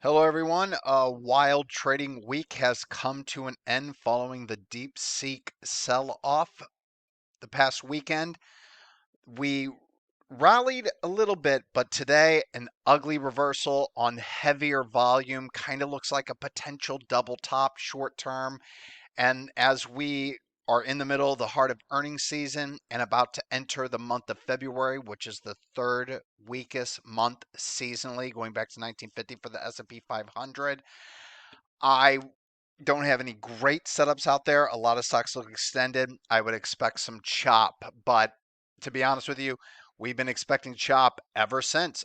Hello, everyone. A wild trading week has come to an end following the deep seek sell off the past weekend. We rallied a little bit, but today an ugly reversal on heavier volume kind of looks like a potential double top short term. And as we are in the middle of the heart of earnings season and about to enter the month of February, which is the third weakest month seasonally, going back to 1950 for the S&P 500. I don't have any great setups out there. A lot of stocks look extended. I would expect some chop, but to be honest with you, we've been expecting chop ever since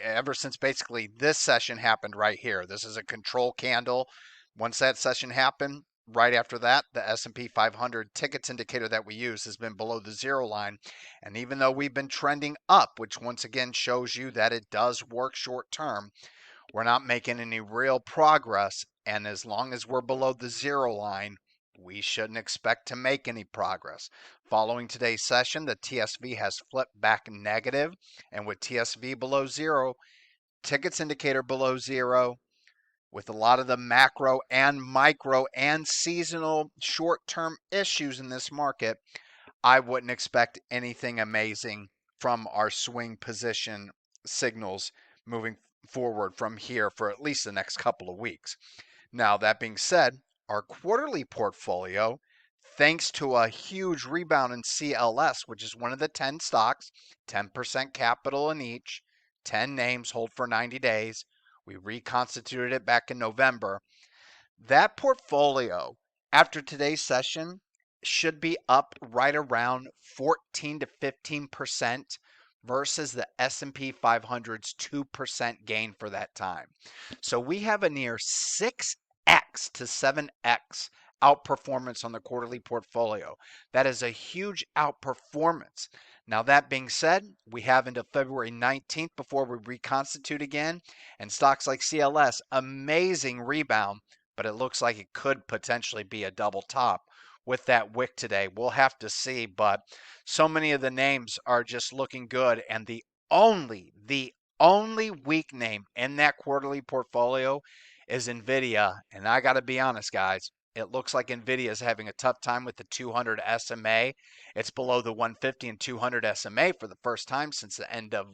ever since basically this session happened right here. This is a control candle. Once that session happened, right after that, the S&P 500 tickets indicator that we use has been below the zero line. And even though we've been trending up, which once again shows you that it does work short term, we're not making any real progress. And as long as we're below the zero line, we shouldn't expect to make any progress. Following today's session, the TSV has flipped back negative, and with TSV below zero, tickets indicator below zero, with a lot of the macro and micro and seasonal short-term issues in this market, I wouldn't expect anything amazing from our swing position signals moving forward from here for at least the next couple of weeks. Now, that being said, our quarterly portfolio, thanks to a huge rebound in CLS, which is one of the 10 stocks, 10% capital in each, 10 names hold for 90 days. We reconstituted it back in November. That portfolio, after today's session, should be up right around 14 to 15% versus the S&P 500's 2% gain for that time. So we have a near 6x to 7x outperformance on the quarterly portfolio. That is a huge outperformance. Now, that being said, we have until February 19th before we reconstitute again. And stocks like CLS, amazing rebound, but it looks like it could potentially be a double top with that wick today. We'll have to see, but so many of the names are just looking good. And the only weak name in that quarterly portfolio is NVIDIA. And I got to be honest, guys, it looks like NVIDIA is having a tough time with the 200 SMA. It's below the 150 and 200 SMA for the first time since the end of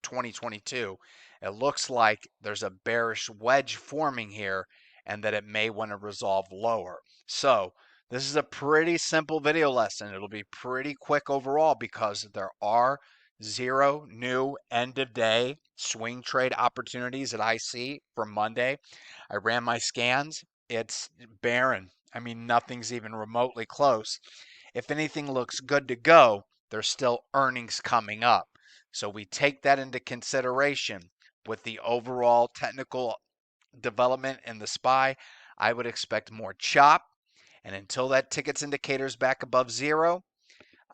2022. It looks like there's a bearish wedge forming here and that it may want to resolve lower. So this is a pretty simple video lesson. It'll be pretty quick overall because there are 0 new end of day swing trade opportunities that I see for Monday. I ran my scans. It's barren. I mean, nothing's even remotely close. If anything looks good to go, there's still earnings coming up. So we take that into consideration with the overall technical development in the SPY. I would expect more chop. And until that tickets indicator is back above zero,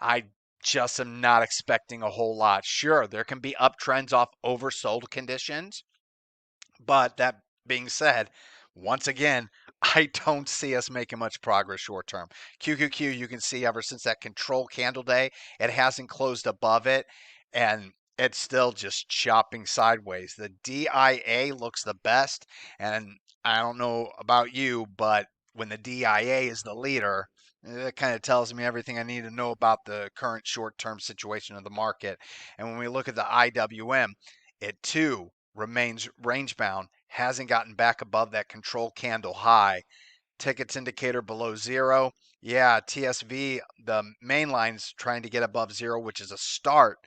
I just am not expecting a whole lot. Sure, there can be uptrends off oversold conditions. But that being said, once again, I don't see us making much progress short term. QQQ, you can see ever since that control candle day, it hasn't closed above it, and it's still just chopping sideways. The DIA looks the best, and I don't know about you, but when the DIA is the leader, that kind of tells me everything I need to know about the current short-term situation of the market. And when we look at the IWM, it too remains range bound, hasn't gotten back above that control candle high. Tickets indicator below zero. Yeah, TSV, the main line's trying to get above zero, which is a start,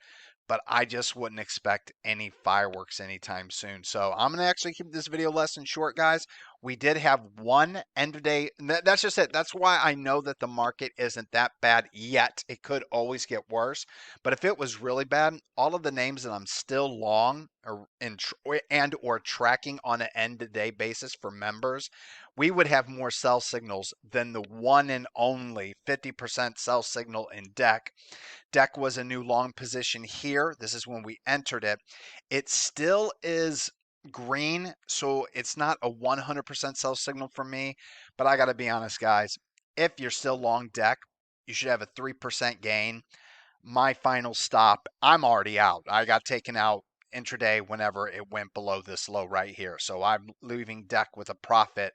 but I just wouldn't expect any fireworks anytime soon. So I'm going to actually keep this video lesson short, guys. We did have one end of day. That's just it. That's why I know that the market isn't that bad yet. It could always get worse. But if it was really bad, all of the names that I'm still long or tracking on an end of day basis for members, we would have more sell signals than the one and only 50% sell signal in deck. Deck was a new long position here. This is when we entered it. It still is green, so it's not a 100% sell signal for me. But I got to be honest, guys. If you're still long deck, you should have a 3% gain. My final stop, I'm already out. I got taken out intraday whenever it went below this low right here. So I'm leaving deck with a profit.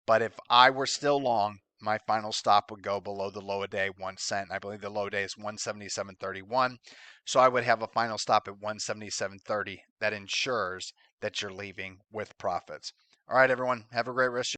But if I were still long, my final stop would go below the low of day 1 cent. I believe the low day is 177.31. So I would have a final stop at 177.30 that ensures that you're leaving with profits. All right, everyone, have a great rest of